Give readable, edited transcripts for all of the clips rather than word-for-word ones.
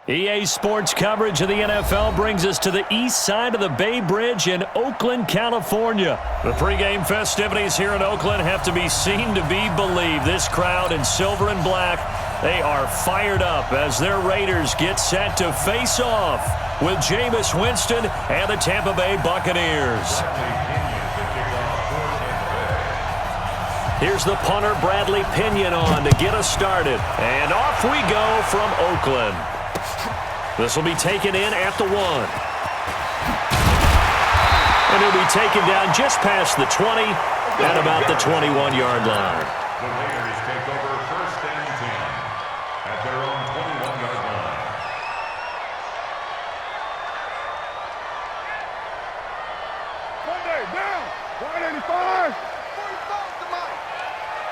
EA Sports coverage of the NFL brings us to the east side of the Bay Bridge in Oakland, California. The pregame festivities here in Oakland have to be seen to be believed. This crowd in silver and black, they are fired up as their Raiders get set to face off with Jameis Winston and the Tampa Bay Buccaneers. Here's the punter, Bradley Pinion, on to get us started. And off we go from Oakland. This will be taken in at the 1. And he'll be taken down just past the 20 at about the 21-yard line. The Raiders take over 1st and 10 at their own 21-yard line. Monday, down. 185. 45 to Mike.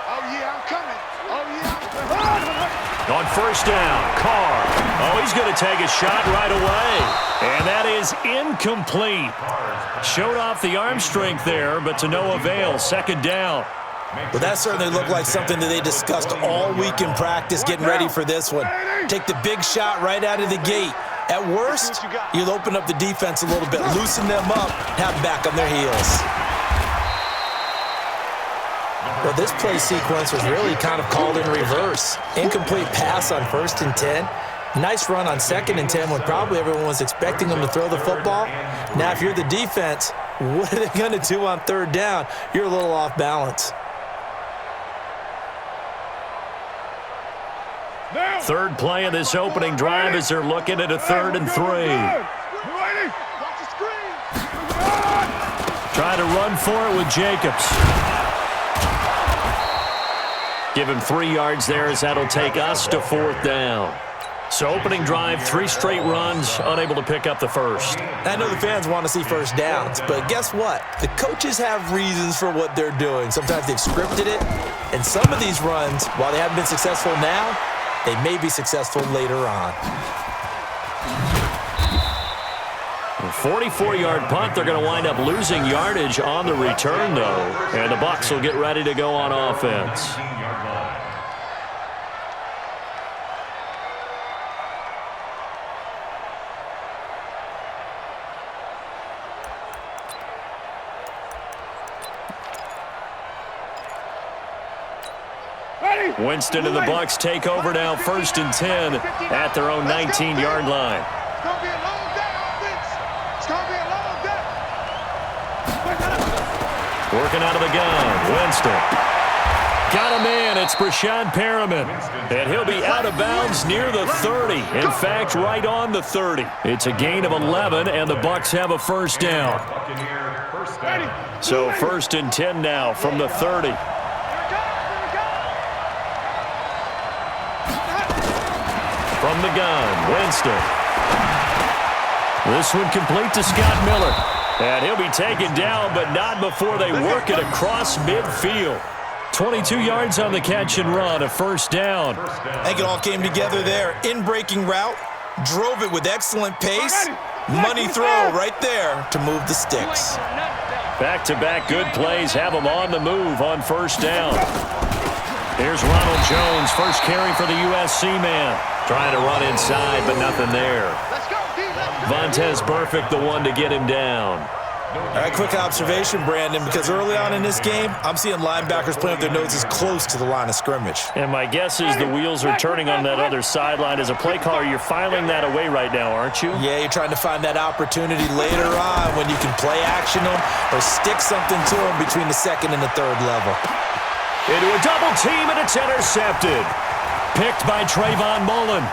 Oh, yeah, I'm coming. Oh, yeah, I'm coming. On 1st down, Carr. Oh, he's going to take a shot right away. And that is incomplete. Showed off the arm strength there, but to no avail. 2nd down. Well, that certainly looked like something that they discussed all week in practice, getting ready for this one. Take the big shot right out of the gate. At worst, you'll open up the defense a little bit, loosen them up, have them back on their heels. Well, this play sequence was really kind of called in reverse. Incomplete pass on 1st and 10. Nice run on 2nd and 10 when probably everyone was expecting them to throw the football. Now, if you're the defense, what are they going to do on 3rd down? You're a little off balance. Third play of this opening drive as they're looking at a 3rd and 3. Try to run for it with Jacobs. Give him 3 yards there as that'll take us to 4th down. So opening drive, 3 straight runs, unable to pick up the first. I know the fans want to see first downs, but guess what? The coaches have reasons for what they're doing. Sometimes they've scripted it, and some of these runs, while they haven't been successful now, they may be successful later on. 44-yard punt. They're going to wind up losing yardage on the return, though, and the Bucs will get ready to go on offense. Winston and the Bucs take over now, 1st and 10 at their own 19-yard line. It's going to be a long day, offense. It's going to be a long day. Working out of the gun, Winston. Got a man, it's Brashad Perriman. And he'll be out of bounds near the 30. In fact, right on the 30. It's a gain of 11, and the Bucs have a 1st down. So 1st and 10 now from the 30. From the gun, Winston. This one complete to Scott Miller. And he'll be taken down, but not before they work it across midfield. 22 yards on the catch and run, a 1st down. I think it all came together there. In-breaking route, drove it with excellent pace. Money throw right there to move the sticks. Back-to-back good plays have them on the move on 1st down. Here's Ronald Jones, first carry for the USC man. Trying to run inside, but nothing there. Vontaze Burfict, the one to get him down. All right, quick observation, Brandon, because early on in this game, I'm seeing linebackers playing with their noses close to the line of scrimmage. And my guess is the wheels are turning on that other sideline. As a play caller, you're filing that away right now, aren't you? Yeah, you're trying to find that opportunity later on when you can play action them or stick something to them between the 2nd and the 3rd level. Into a double team, and it's intercepted. Picked by Trayvon Mullen.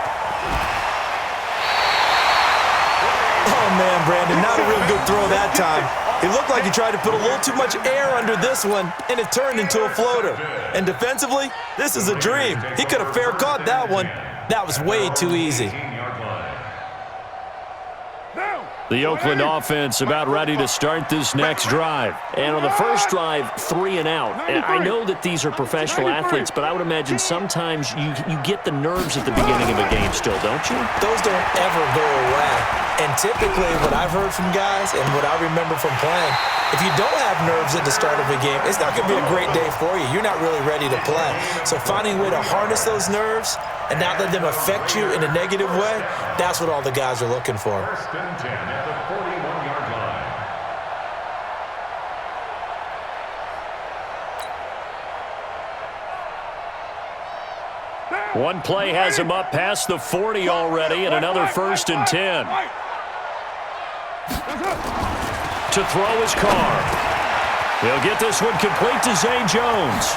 Oh, man, Brandon, not a real good throw that time. It looked like he tried to put a little too much air under this one, and it turned into a floater. And defensively, this is a dream. He could have fair caught that one. That was way too easy. The Oakland offense about ready to start this next drive. And on the first drive, 3 and out. And I know that these are professional athletes, but I would imagine sometimes you get the nerves at the beginning of a game still, don't you? Those don't ever go away. And typically what I've heard from guys and what I remember from playing, if you don't have nerves at the start of a game, it's not going to be a great day for you. You're not really ready to play. So finding a way to harness those nerves and not let them affect you in a negative way, that's what all the guys are looking for. First and 10 at the 41-yard line. One play has him up past the 40 already, and another first and 10. To throw his car. He'll get this one complete to Zay Jones.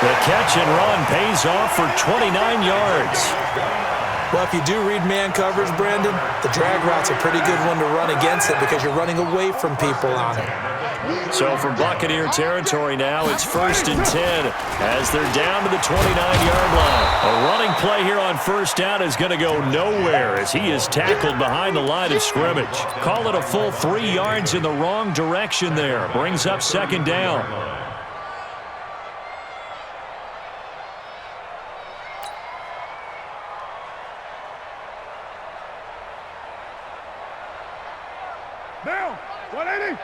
The catch and run pays off for 29 yards. Well, if you do read man coverage, Brandon, the drag route's a pretty good one to run against it because you're running away from people on it. So from Buccaneer territory now, it's first and 10 as they're down to the 29-yard line. A running play here on first down is going to go nowhere as he is tackled behind the line of scrimmage. Call it a full 3 yards in the wrong direction there. Brings up second down. Down. 180.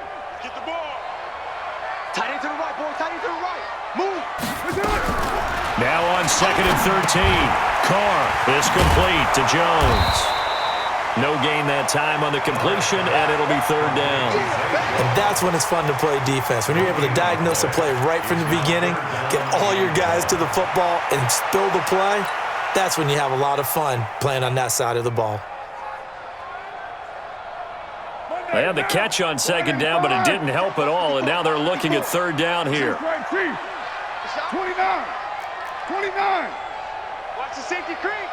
Get the ball. Tight end to the right, boy. Tight end to the right. Move. Let's do it. Now on 2nd and 13. Carr is complete to Jones. No gain that time on the completion, and it'll be third down. And that's when it's fun to play defense. When you're able to diagnose a play right from the beginning, get all your guys to the football, and spill the play, that's when you have a lot of fun playing on that side of the ball. They had the catch on second down, but it didn't help at all, and now they're looking at third down here. 29. 29. Watch the safety creep.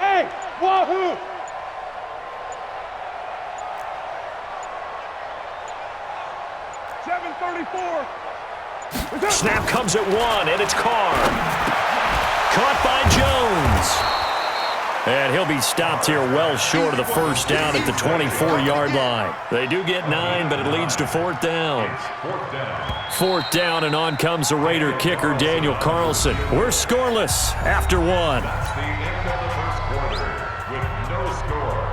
Hey, wahoo. .734. Snap comes at 1, and it's Carr. Caught by Jones. And he'll be stopped here well short of the first down at the 24-yard line. They do get 9, but it leads to fourth down. Fourth down, and on comes the Raider kicker, Daniel Carlson. We're scoreless after 1. That's the end of the first quarter with no score.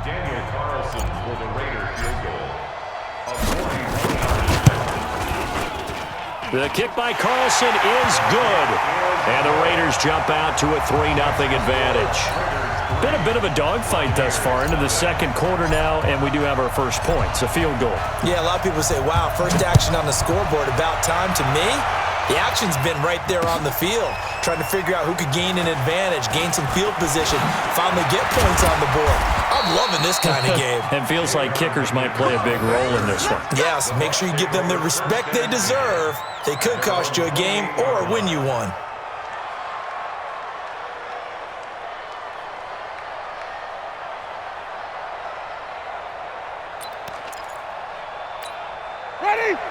Daniel Carlson for the Raider field goal. A 41-yard. The kick by Carlson is good. And the Raiders jump out to a 3-0 advantage. Been a bit of a dogfight thus far into the second quarter now, and we do have our first points, a field goal. Yeah, a lot of people say, wow, first action on the scoreboard, about time. To me, the action's been right there on the field, trying to figure out who could gain an advantage, gain some field position, finally get points on the board. I'm loving this kind of game. And feels like kickers might play a big role in this one. Yes, make sure you give them the respect they deserve. They could cost you a game or win you one.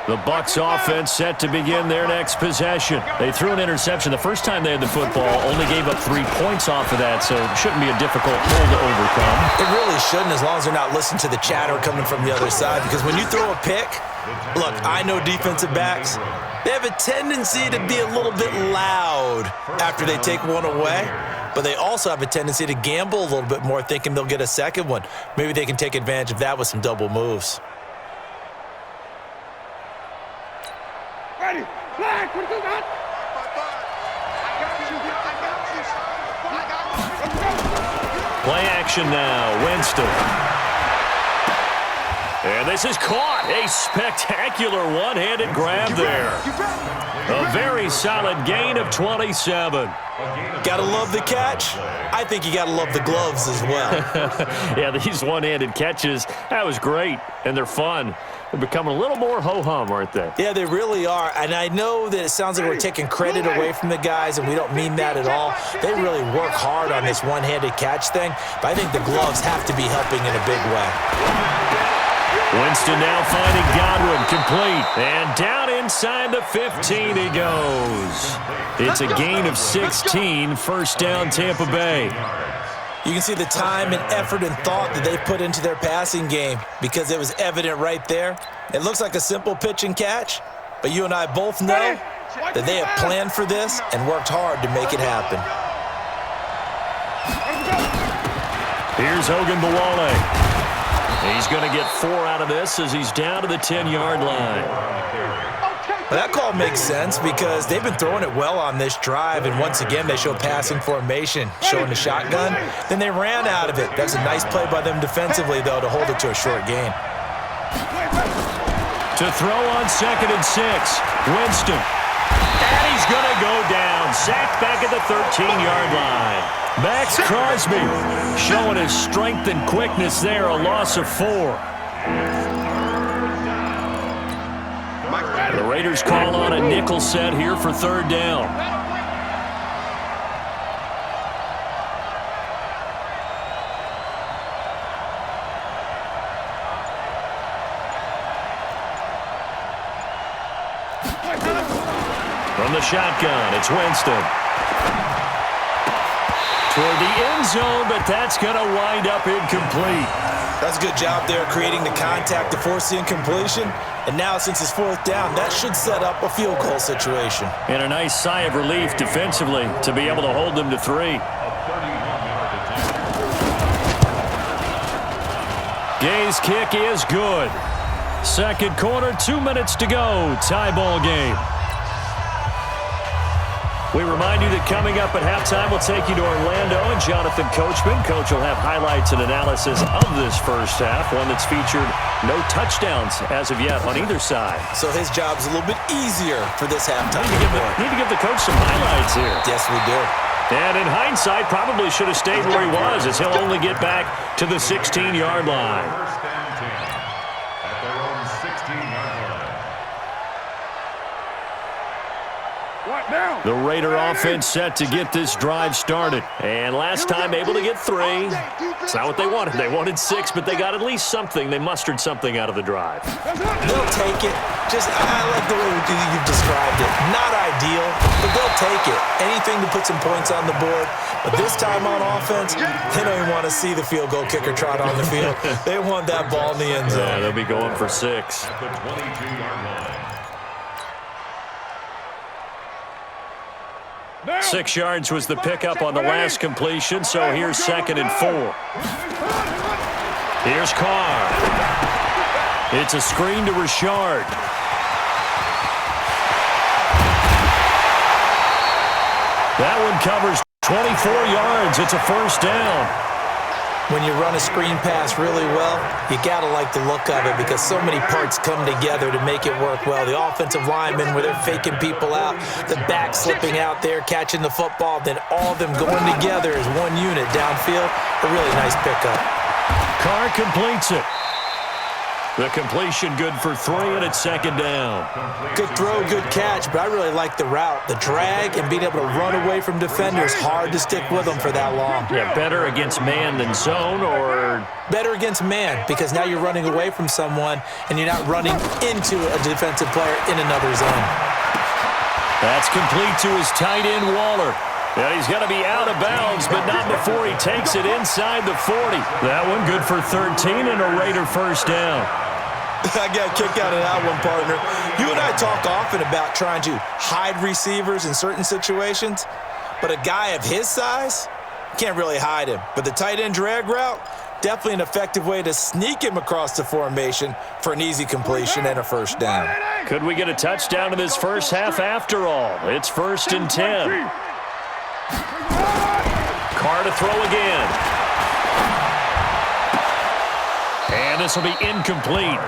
The Bucs offense set to begin their next possession. They threw an interception the first time they had the football, only gave up 3 points off of that, so it shouldn't be a difficult hole to overcome. It really shouldn't, as long as they're not listening to the chatter coming from the other side, because when you throw a pick, look, I know defensive backs, they have a tendency to be a little bit loud after they take one away, but they also have a tendency to gamble a little bit more, thinking they'll get a second one. Maybe they can take advantage of that with some double moves. Ready. Flag. What do you got? Play action now. Winston. And this is caught. A spectacular one-handed grab there. A very solid gain of 27. Gotta love the catch. I think you gotta love the gloves as well. Yeah, these one-handed catches, that was great, and they're fun. They're becoming a little more ho-hum, aren't they? Yeah, they really are. And I know that it sounds like we're taking credit away from the guys, and we don't mean that at all. They really work hard on this one-handed catch thing, but I think the gloves have to be helping in a big way. Winston now finding Godwin, complete, and down inside the 15 he goes. It's a gain of 16, first down Tampa Bay. You can see the time and effort and thought that they put into their passing game because it was evident right there. It looks like a simple pitch and catch, but you and I both know that they have planned for this and worked hard to make it happen. Here's Ogunbowale. He's going to get 4 out of this as he's down to the 10-yard line. Well, that call makes sense because they've been throwing it well on this drive, and once again they show passing formation, showing the shotgun. Then they ran out of it. That's a nice play by them defensively, though, to hold it to a short gain. To throw on 2nd and 6, Winston. And he's going to go down. Sacked back at the 13-yard line. Max Crosby showing his strength and quickness there, a loss of 4. The Raiders call on a nickel set here for 3rd down. From the shotgun, it's Winston. Toward the end zone, but that's going to wind up incomplete. That's a good job there creating the contact to force the incompletion. And now, since it's 4th down, that should set up a field goal situation. And a nice sigh of relief defensively to be able to hold them to 3. Gay's kick is good. 2nd quarter, 2 minutes to go. Tie ball game. We remind you that coming up at halftime, we'll take you to Orlando and Jonathan Coachman. Coach will have highlights and analysis of this first half, one that's featured no touchdowns as of yet on either side. So his job's a little bit easier for this halftime. Need to give the coach some highlights here. Yes, we do. And in hindsight, probably should have stayed where he was, as he'll only get back to the 16-yard line. 1st and 10 at their own 16-yard line. The Raider offense set to get this drive started. And last time able to get 3. It's not what they wanted. They wanted 6, but they got at least something. They mustered something out of the drive. They'll take it. I like the way you've described it. Not ideal, but they'll take it. Anything to put some points on the board. But this time on offense, they don't even want to see the field goal kicker trot on the field. They want that ball in the end zone. Yeah, they'll be going for 6. At the 22-yard line. 6 yards was the pickup on the last completion, so here's 2nd and 4. Here's Carr. It's a screen to Richard. That one covers 24 yards. It's a 1st down. When you run a screen pass really well, you got to like the look of it because so many parts come together to make it work well. The offensive linemen, where they're faking people out, the back slipping out there, catching the football, then all of them going together as one unit downfield. A really nice pickup. Carr completes it. The completion good for 3, and it's 2nd down. Good throw, good catch, but I really like the route. The drag and being able to run away from defenders, hard to stick with them for that long. Yeah, better against man than zone, or? Better against man, because now you're running away from someone and you're not running into a defensive player in another zone. That's complete to his tight end, Waller. Yeah, he's going to be out of bounds, but not before he takes it inside the 40. That one good for 13 and a Raider 1st down. I got a kick out of that one, partner. You and I talk often about trying to hide receivers in certain situations, but a guy of his size, you can't really hide him. But the tight end drag route, definitely an effective way to sneak him across the formation for an easy completion and a 1st down. Could we get a touchdown in this first half after all? It's 1st and 10. Carr to throw again. And this will be incomplete.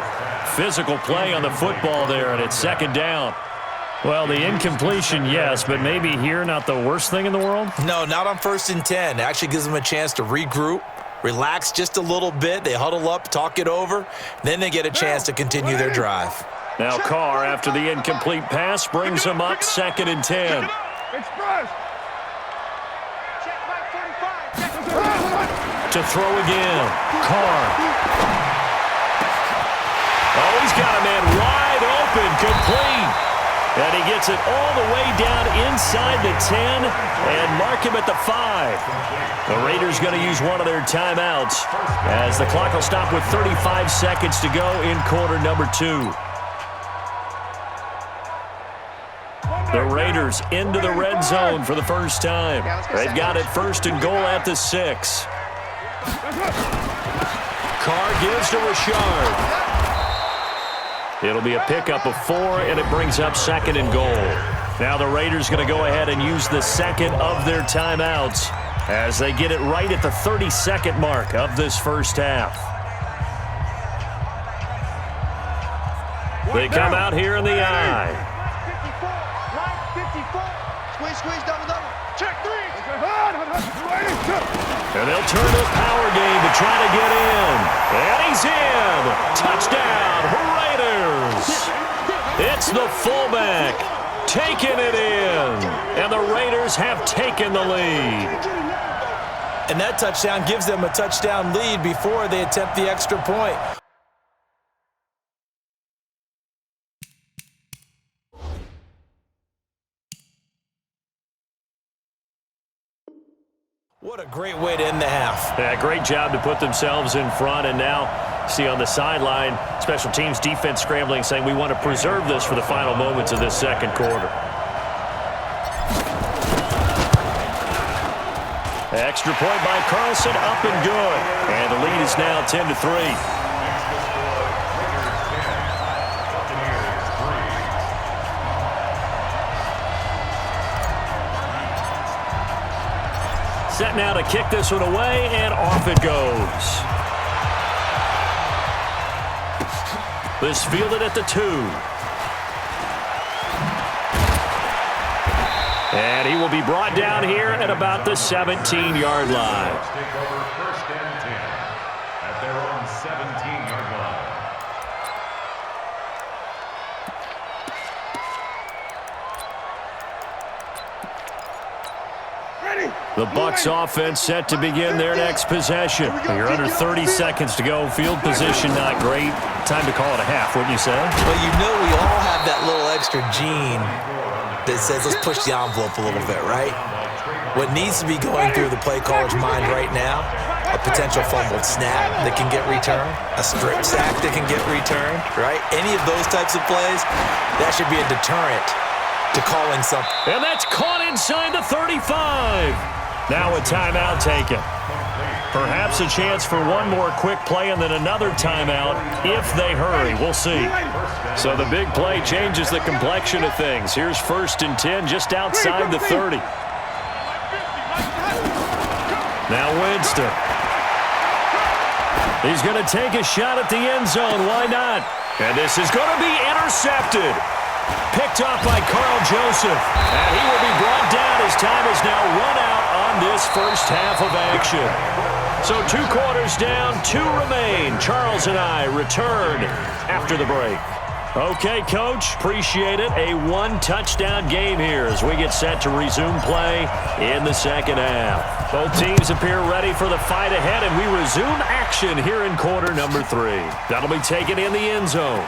Physical play on the football there, and it's 2nd down. Well, the incompletion, yes, but maybe here not the worst thing in the world? No, not on 1st and 10. It actually gives them a chance to regroup, relax just a little bit. They huddle up, talk it over. Then they get a chance to continue their drive. Now Carr, after the incomplete pass, brings them up 2nd and 10. Express. To throw again. Carr. Oh, he's got a man wide open, complete. And he gets it all the way down inside the 10 and mark him at the 5. The Raiders going to use one of their timeouts as the clock will stop with 35 seconds to go in quarter number 2. The Raiders into the red zone for the first time. They've got it 1st and goal at the 6. Carr gives to Richard. It'll be a pickup of 4, and it brings up 2nd and goal. Now the Raiders going to go ahead and use the second of their timeouts as they get it right at the 32nd mark of this first half. They come out here in the I. Squeeze, double. Check 3. And they'll turn to a power game to try to get in. And he's in. Touchdown, Raiders. It's the fullback taking it in. And the Raiders have taken the lead. And that touchdown gives them a touchdown lead before they attempt the extra point. What a great way to end the half. Yeah, great job to put themselves in front. And now, see on the sideline, special teams defense scrambling, saying we want to preserve this for the final moments of this second quarter. Extra point by Carlson, up and good. And the lead is now 10-3. Set now to kick this one away, and off it goes. This fielded at the 2. And he will be brought down here at about the 17-yard line. Take over 1st and 10 at their own 17-yard line. The Bucs offense set to begin their next possession. You're under 30 seconds to go. Field position not great. Time to call it a half, wouldn't you say? Well, you know we all have that little extra gene that says let's push the envelope a little bit, right? What needs to be going through the play caller's mind right now, a potential fumbled snap that can get returned, a strip sack that can get returned, right? Any of those types of plays, that should be a deterrent to calling something. And that's caught inside the 35. Now a timeout taken. Perhaps a chance for one more quick play and then another timeout if they hurry. We'll see. So the big play changes the complexion of things. Here's 1st and 10 just outside the 30. Now Winston. He's going to take a shot at the end zone. Why not? And this is going to be intercepted. Picked off by Carl Joseph. And he will be brought down as time is now run out on this first half of action. So 2 quarters down, 2 remain. Charles and I return after the break. Okay, Coach, appreciate it. A 1-touchdown game here as we get set to resume play in the second half. Both teams appear ready for the fight ahead, and we resume action here in quarter number 3. That'll be taken in the end zone.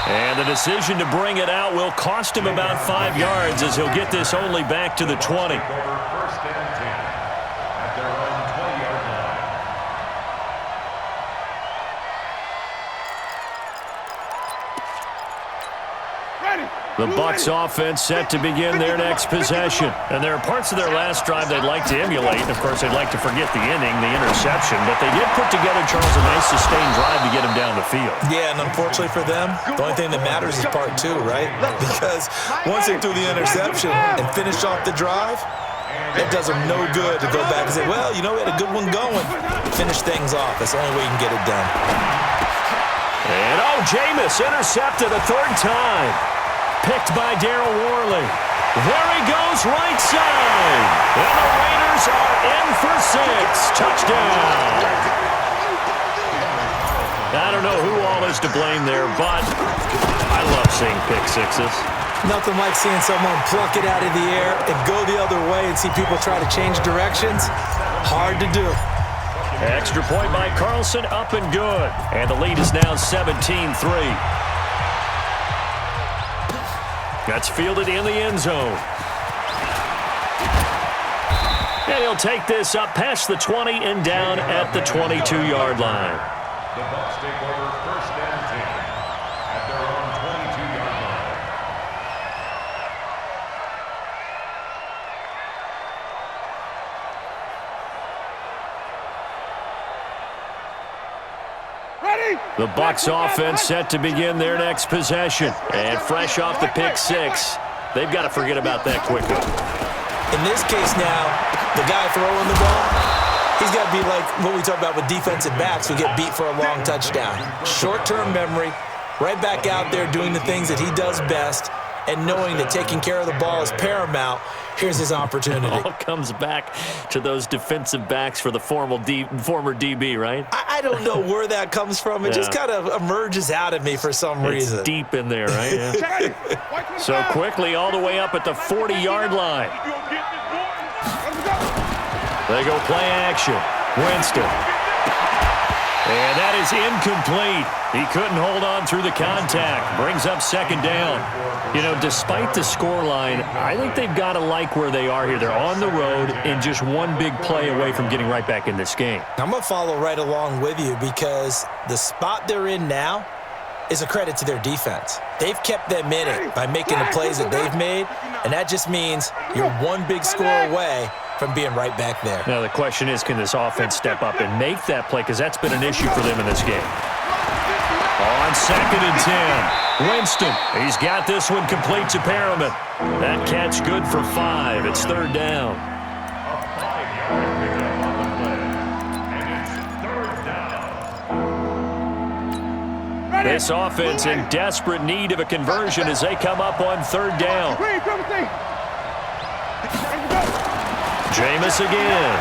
And the decision to bring it out will cost him about 5 yards as he'll get this only back to the 20. Over 1st and 10 at their own 20-yard line. The Bucs offense set to begin their next possession. And there are parts of their last drive they'd like to emulate. And, of course, they'd like to forget the inning, the interception. But they did put together, Charles, a nice sustained drive to get him down the field. Yeah, and unfortunately for them, the only thing that matters is part 2, right? Because once they threw the interception and finished off the drive, it does them no good to go back and say, well, you know, we had a good one going. Finish things off. That's the only way you can get it done. And, Jameis intercepted a 3rd time. Picked by Darryl Worley. There he goes, right side. And the Raiders are in for 6. Touchdown. I don't know who all is to blame there, but I love seeing pick sixes. Nothing like seeing someone pluck it out of the air and go the other way and see people try to change directions. Hard to do. Extra point by Carlson, up and good. And the lead is now 17-3. That's fielded in the end zone. And he'll take this up past the 20 and down at the 22-yard line. The Bucs take over 1st and 10 at their own 22-yard line. The Bucs offense set to begin their next possession. And fresh off the pick six, they've got to forget about that quickly. In this case now, the guy throwing the ball, he's got to be like what we talk about with defensive backs who get beat for a long touchdown. Short-term memory, right back out there doing the things that he does best, and knowing that taking care of the ball is paramount. Here's his opportunity. All comes back to those defensive backs for the former DB, right? I don't know where that comes from. It just kind of emerges out of me for some reason. It's deep in there, right? Yeah. So quickly all the way up at the 40-yard line. They go play action. Winston. And that is incomplete. He couldn't hold on through the contact. Brings up second down. You know, despite the scoreline, I think they've got to like where they are here. They're on the road and just one big play away from getting right back in this game. I'm going to follow right along with you because the spot they're in now is a credit to their defense. They've kept them in it by making the plays that they've made, and that just means you're one big score away from being right back there. Now, the question is, can this offense step up and make that play? Because that's been an issue for them in this game. On 2nd and 10, Winston. He's got this one complete to Perriman. That catch good for 5. It's third down. This offense in desperate need of a conversion as they come up on third down. Jameis again.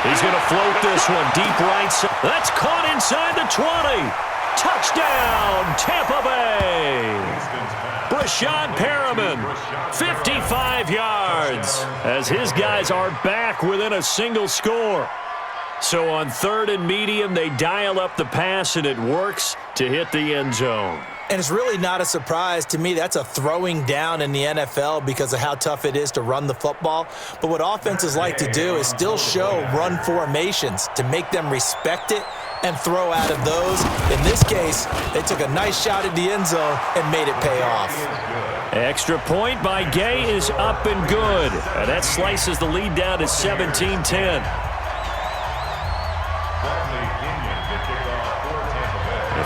He's going to float this one deep right side. That's caught inside the 20. Touchdown, Tampa Bay. Brashad Perriman, 55 yards, as his guys are back within a single score. So on 3rd and medium, they dial up the pass, and it works to hit the end zone. And it's really not a surprise to me. That's a throwing down in the NFL because of how tough it is to run the football. But what offenses like to do is still show run formations to make them respect it and throw out of those. In this case, they took a nice shot at the end zone and made it pay off. Extra point by Gay is up and good. And that slices the lead down to 17-10.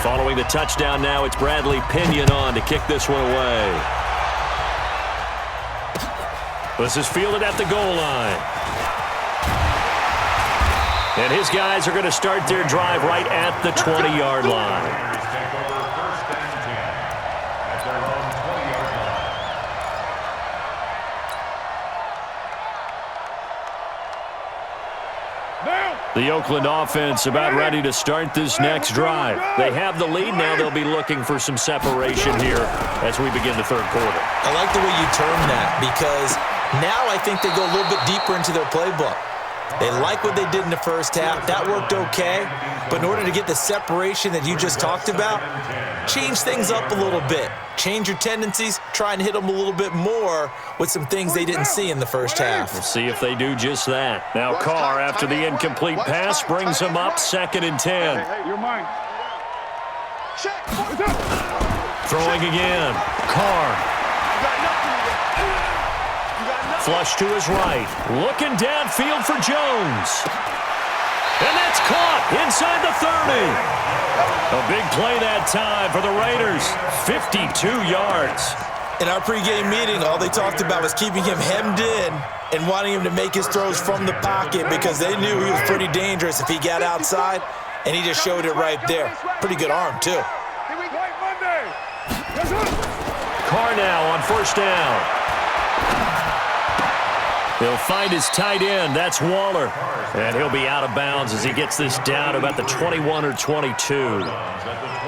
Following the touchdown now, it's Bradley Pinion on to kick this one away. This is fielded at the goal line. And his guys are going to start their drive right at the 20-yard line. The Oakland offense about ready to start this next drive. They have the lead now. They'll be looking for some separation here as we begin the third quarter. I like the way you term that because now I think they go a little bit deeper into their playbook. They like what they did in the first half. That worked okay. But in order to get the separation that you just talked about, change things up a little bit. Change your tendencies. Try and hit them a little bit more with some things they didn't see in the first half. We'll see if they do just that. Now Carr, after the incomplete pass, brings him up 2nd and 10. Hey, you're mine. Throwing again. Carr. Flush to his right. Looking downfield for Jones. And that's caught inside the 30. A big play that time for the Raiders. 52 yards. In our pregame meeting, all they talked about was keeping him hemmed in and wanting him to make his throws from the pocket because they knew he was pretty dangerous if he got outside, and he just showed it right there. Pretty good arm, too. Carr now on first down. He'll find his tight end. That's Waller. And he'll be out of bounds as he gets this down about the 21 or 22.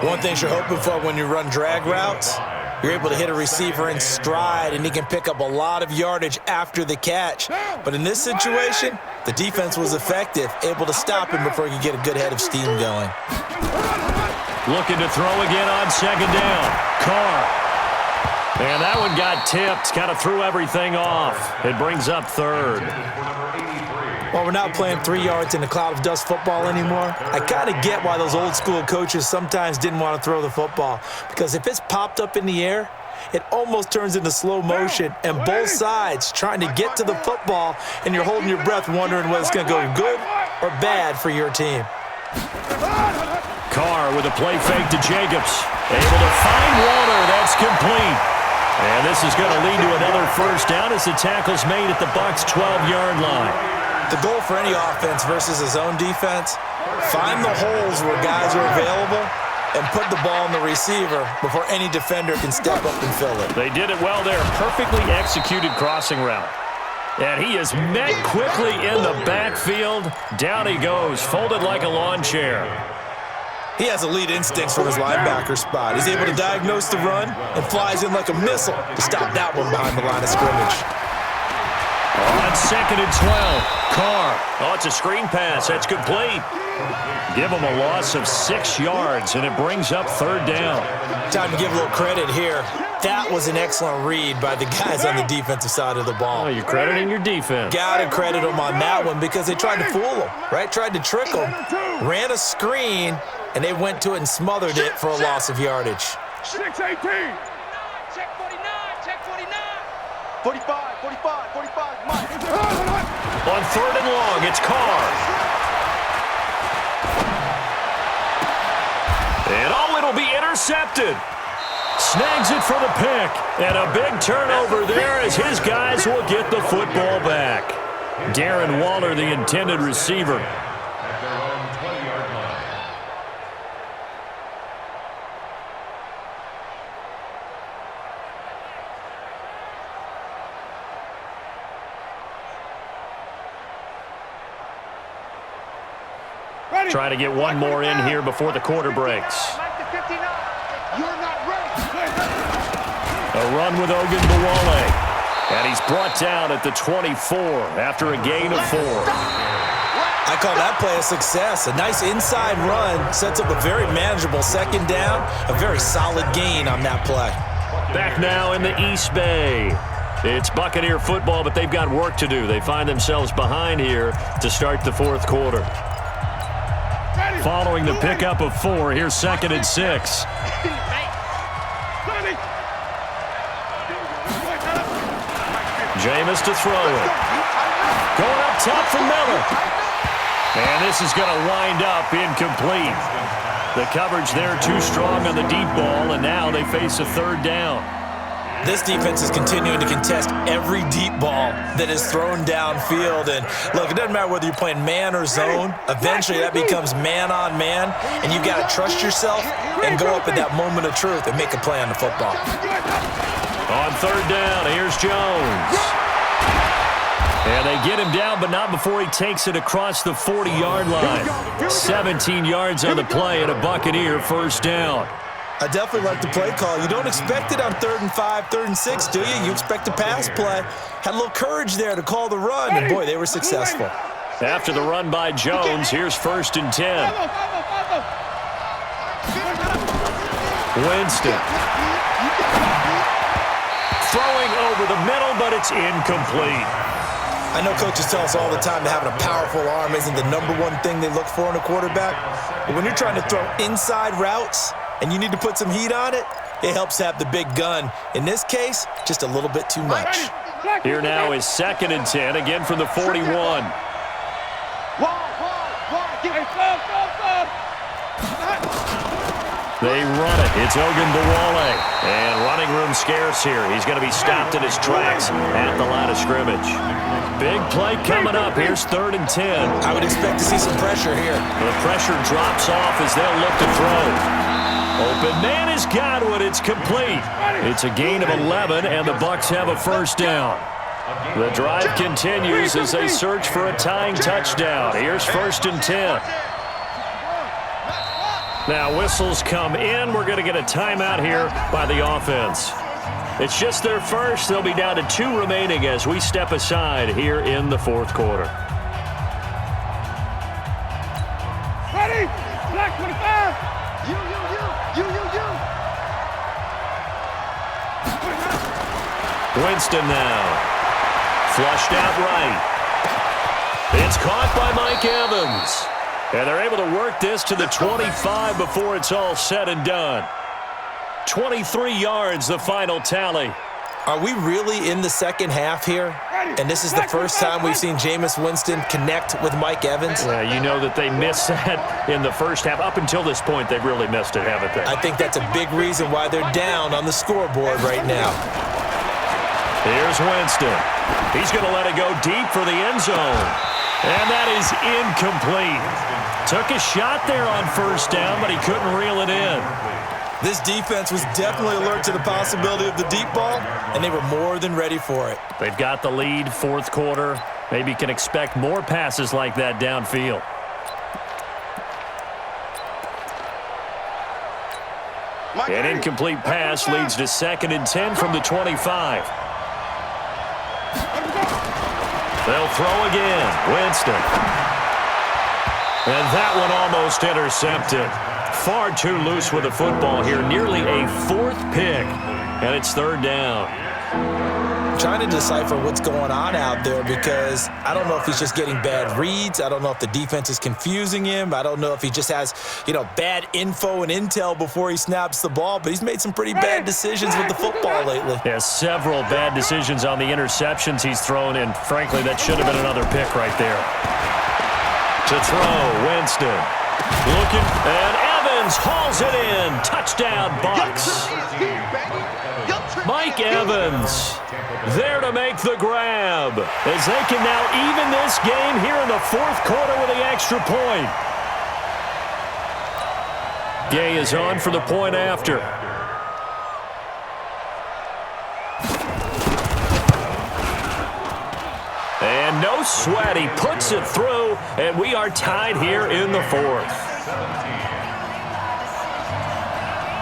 One thing you're hoping for when you run drag routes, you're able to hit a receiver in stride, and he can pick up a lot of yardage after the catch. But in this situation, the defense was effective, able to stop him before he could get a good head of steam going. Looking to throw again on second down. Carr. And that one got tipped, kind of threw everything off. It brings up third. Well, we're not playing 3 yards in a cloud of dust football anymore. I kind of get why those old school coaches sometimes didn't want to throw the football. Because if it's popped up in the air, it almost turns into slow motion. And both sides trying to get to the football, and you're holding your breath wondering whether it's going to go good or bad for your team. Carr with a play fake to Jacobs. Able to find Waller. That's complete. And this is going to lead to another first down as the tackle's made at the Bucs' 12-yard line. The goal for any offense versus a zone defense, find the holes where guys are available and put the ball in the receiver before any defender can step up and fill it. They did it well there. Perfectly executed crossing route. And he is met quickly in the backfield. Down he goes, folded like a lawn chair. He has elite instincts from his linebacker spot. He's able to diagnose the run and flies in like a missile to stop that one behind the line of scrimmage. On 2nd and 12, Carr. Oh, it's a screen pass. That's complete. Give him a loss of 6 yards, and it brings up 3rd down. Time to give a little credit here. That was an excellent read by the guys on the defensive side of the ball. Oh, you're crediting your defense. Got to credit them on that one because they tried to fool him, right? Tried to trick him. Ran a screen, and they went to it and smothered it for a loss of yardage. 6-18. Check 49, check 49. 45, 45, 45, Mike. On 3rd and long, it's Carr. And oh, it'll be intercepted. Snags it for the pick. And a big turnover there as his guys will get the football back. Darren Waller, the intended receiver. At their own 20-yard line. Trying to get one more in here before the quarter breaks. Mike to 59. You're not ready. A run with Ogunbowale. And he's brought down at the 24 after a gain of 4. I call that play a success. A nice inside run sets up a very manageable 2nd down. A very solid gain on that play. Back now in the East Bay. It's Buccaneer football, but they've got work to do. They find themselves behind here to start the 4th quarter. Following the pickup of 4, here's 2nd and 6. Jameis to throw it. Going up top for Miller. And this is going to wind up incomplete. The coverage there too strong on the deep ball, and now they face a 3rd down. This defense is continuing to contest every deep ball that is thrown downfield. And look, it doesn't matter whether you're playing man or zone. Eventually, that becomes man on man, and you've got to trust yourself and go up at that moment of truth and make a play on the football. On 3rd down, here's Jones. And they get him down, but not before he takes it across the 40-yard line. 17 yards on the play and a Buccaneer 1st down. I definitely like the play call. You don't expect it on 3rd and 5, 3rd and 6, do you? You expect a pass play. Had a little courage there to call the run, and boy, they were successful. After the run by Jones, here's 1st and 10. Winston. Throwing over the middle, but it's incomplete. I know coaches tell us all the time that having a powerful arm isn't the #1 thing they look for in a quarterback. But when you're trying to throw inside routes and you need to put some heat on it, it helps to have the big gun. In this case, just a little bit too much. Here now is 2nd and 10, again from the 41. They run it. It's Ogunbowale. And running room scarce here. He's going to be stopped in his tracks at the line of scrimmage. Big play coming up. Here's 3rd and 10. I would expect to see some pressure here. The pressure drops off as they'll look to throw. Open man is Godwin. It's complete. It's a gain of 11, and the Bucs have a 1st down. The drive continues as they search for a tying touchdown. Here's 1st and 10. Now whistles come in. We're going to get a timeout here by the offense. It's just their first. They'll be down to 2 remaining as we step aside here in the 4th quarter. Ready? Black 25. You. Winston now. Flushed out right. It's caught by Mike Evans. And they're able to work this to the 25 before it's all said and done. 23 yards, the final tally. Are we really in the second half here? And this is the first time we've seen Jameis Winston connect with Mike Evans? Yeah, you know that they missed that in the first half. Up until this point, they've really missed it, haven't they? I think that's a big reason why they're down on the scoreboard right now. Here's Winston. He's going to let it go deep for the end zone. And that is incomplete. Took a shot there on first down, but he couldn't reel it in. This defense was definitely alert to the possibility of the deep ball, and they were more than ready for it. They've got the lead, fourth quarter. Maybe can expect more passes like that downfield. An incomplete pass leads to 2nd and 10 from the 25. They'll throw again. Winston. And that one almost intercepted. Far too loose with the football here. Nearly a 4th pick. And it's 3rd down. I'm trying to decipher what's going on out there because I don't know if he's just getting bad reads. I don't know if the defense is confusing him. I don't know if he just has, bad info and intel before he snaps the ball. But he's made some pretty bad decisions with the football lately. Yeah, several bad decisions on the interceptions he's thrown. And frankly, that should have been another pick right there. To throw, Winston. Looking, and Evans hauls it in. Touchdown, Bucs. Mike Evans there to make the grab as they can now even this game here in the 4th quarter with the extra point. Gay is on for the point after. And no sweat. He puts it through, and we are tied here in the 4th.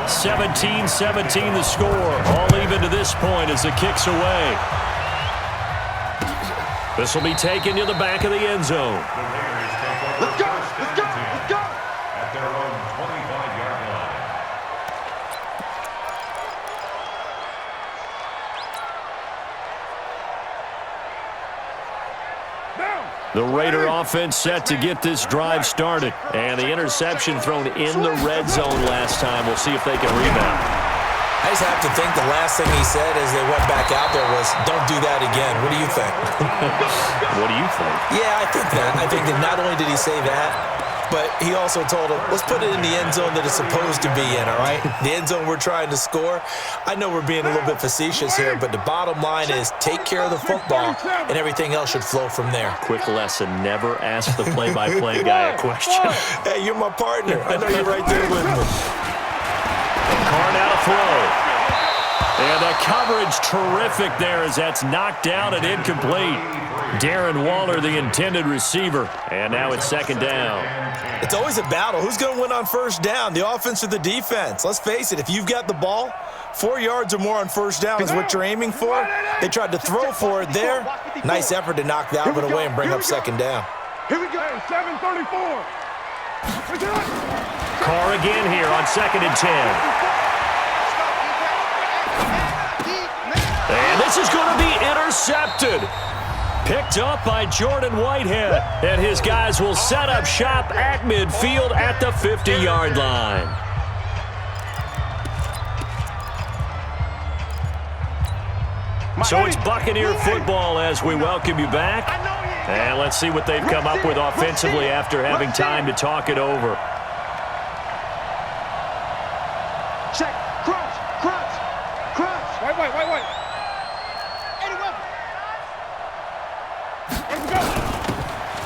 17-17 the score. All even to this point as the kick's away. This will be taken to the back of the end zone. Let's go! Let's go! Let's go! At their own 25-yard line. The Raider offense set to get this drive started. And the interception thrown in the red zone last time. We'll see if they can rebound. I just have to think the last thing he said as they went back out there was, don't do that again. What do you think? What do you think? Yeah, I think that. I think that not only did he say that, but he also told him, let's put it in the end zone that it's supposed to be in, all right? The end zone we're trying to score. I know we're being a little bit facetious here, but the bottom line is take care of the football, and everything else should flow from there. Quick lesson, never ask the play-by-play guy a question. Hey, you're my partner. I know you're right there with me. Carr now to throw. And the coverage terrific there as that's knocked down and incomplete. Darren Waller, the intended receiver. And now it's 2nd down. It's always a battle. Who's going to win on first down, the offense or the defense? Let's face it, if you've got the ball, 4 yards or more on first down is what you're aiming for. They tried to throw for it there. Nice effort to knock that one away and bring up 2nd down. Here we go, 7:34. Carr again here on 2nd and 10. And this is going to be intercepted. Picked up by Jordan Whitehead. And his guys will set up shop at midfield at the 50-yard line. So it's Buccaneer football as we welcome you back. And let's see what they've come up with offensively after having time to talk it over. Check. Crunch. Crunch. Crunch. Wait.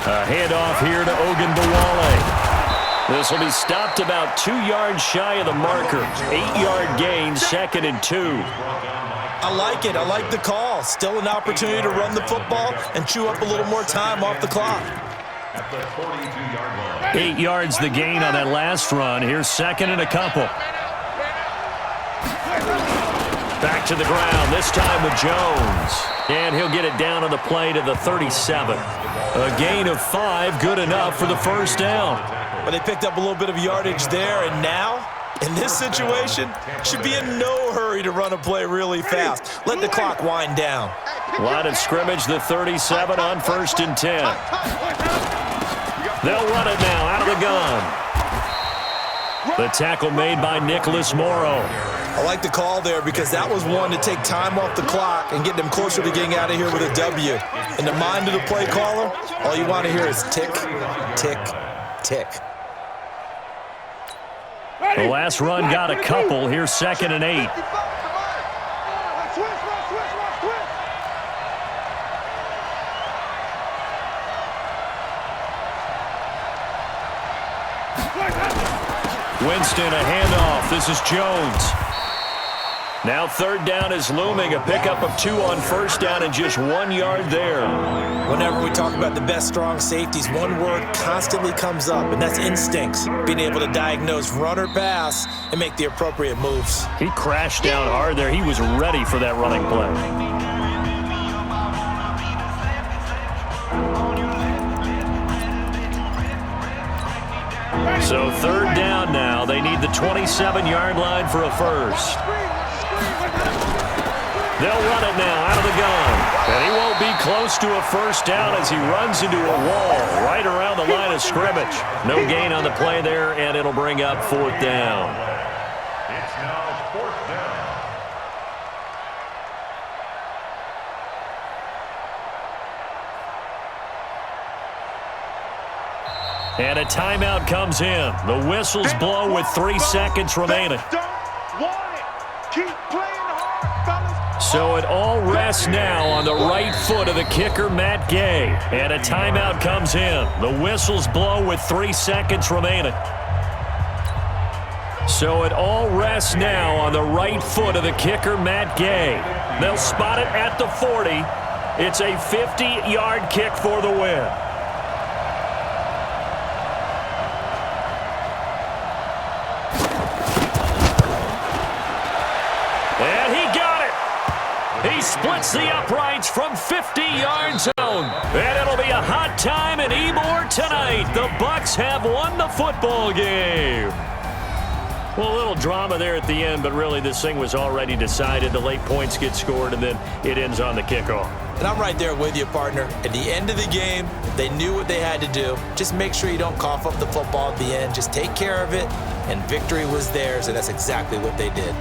A handoff here to Ogunbowale. This will be stopped about 2 yards shy of the marker. 8-yard gain, 2nd and 2. I like it. I like the call. Still an opportunity to run the football and chew up a little more time off the clock. At the 42-yard line. 8 yards the gain on that last run. Here's 2nd and a couple. Back to the ground, this time with Jones. And he'll get it down on the play to the 37. A gain of 5, good enough for the first down. But they picked up a little bit of yardage there, and now, in this situation, should be in no hurry to run a play really fast. Let the clock wind down. Line of scrimmage, the 37 on 1st and 10. They'll run it now out of the gun. The tackle made by Nicholas Morrow. I like the call there because that was one to take time off the clock and get them closer to getting out of here with a W. In the mind of the play caller, all you want to hear is tick, tick, tick. The last run got a couple. Here's 2nd and 8. Winston, a handoff. This is Jones. Now 3rd down is looming. A pickup of 2 on 1st down and just 1 yard there. Whenever we talk about the best strong safeties, one word constantly comes up, and that's instincts. Being able to diagnose run or pass and make the appropriate moves. He crashed down hard there. He was ready for that running play. So 3rd down now. They need the 27-yard line for a first. They'll run it now out of the gun. And he won't be close to a first down as he runs into a wall right around the line of scrimmage. No gain on the play there, and it'll bring up 4th down. It's now 4th down. And a timeout comes in. The whistles blow with 3 seconds remaining. Don't want it. Keep playing hard, fellas. So it all rests now on the right foot of the kicker, Matt Gay. And a timeout comes in. The whistles blow with 3 seconds remaining. So it all rests now on the right foot of the kicker, Matt Gay. They'll spot it at the 40. It's a 50-yard kick for the win. He splits the uprights from 50-yard zone. And it'll be a hot time in Ybor tonight. The Bucs have won the football game. Well, a little drama there at the end, but really this thing was already decided. The late points get scored, and then it ends on the kickoff. And I'm right there with you, partner. At the end of the game, they knew what they had to do. Just make sure you don't cough up the football at the end. Just take care of it, and victory was theirs, and that's exactly what they did.